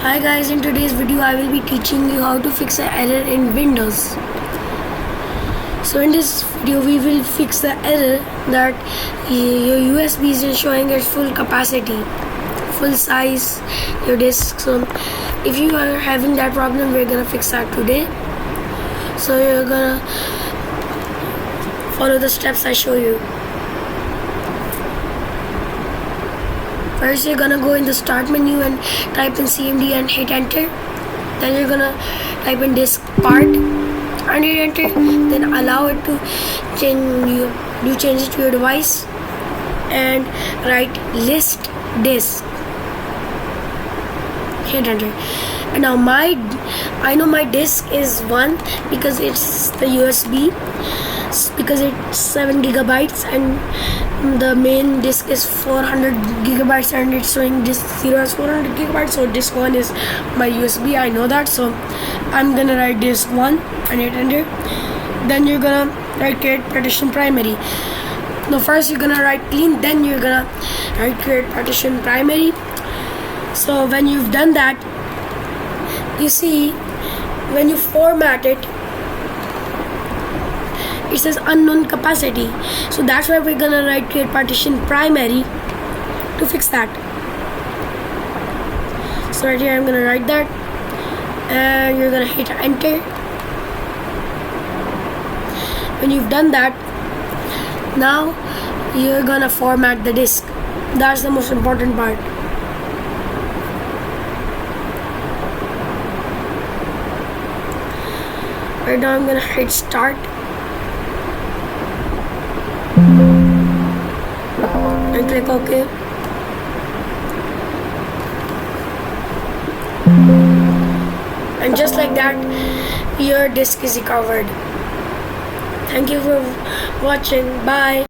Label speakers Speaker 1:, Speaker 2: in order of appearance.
Speaker 1: Hi guys, in today's video I will be teaching you how to fix an error in Windows. So in this video we will fix the error that your USB is showing its full capacity, full size, your disk. So if you are having that problem, we're gonna fix that today. So you're gonna follow the steps I show you. First, you're gonna go in the start menu and type in CMD and hit enter. Then you're gonna type in disk part and hit enter. Then allow it to change it to your device and write list disk. Hit enter. And now I know my disk is 1 because it's the USB, because it's 7 gigabytes and the main disk is 400 gigabytes and it's showing disk 0 as 400 gigabytes, so disk 1 is my USB. I know that, so I'm gonna write disk 1 and hit enter. Then you're gonna write create partition primary. No, first you're gonna write clean, then you're gonna write create partition primary. So when you've done that, you see when you format it, it says unknown capacity, so that's why we're gonna write create partition primary to fix that. So right here I'm gonna write that and you're gonna hit enter. When you've done that, now you're gonna format the disk. That's the most important part. Right now I'm gonna hit start and click OK. And just like that, your disk is recovered. Thank you for watching. Bye.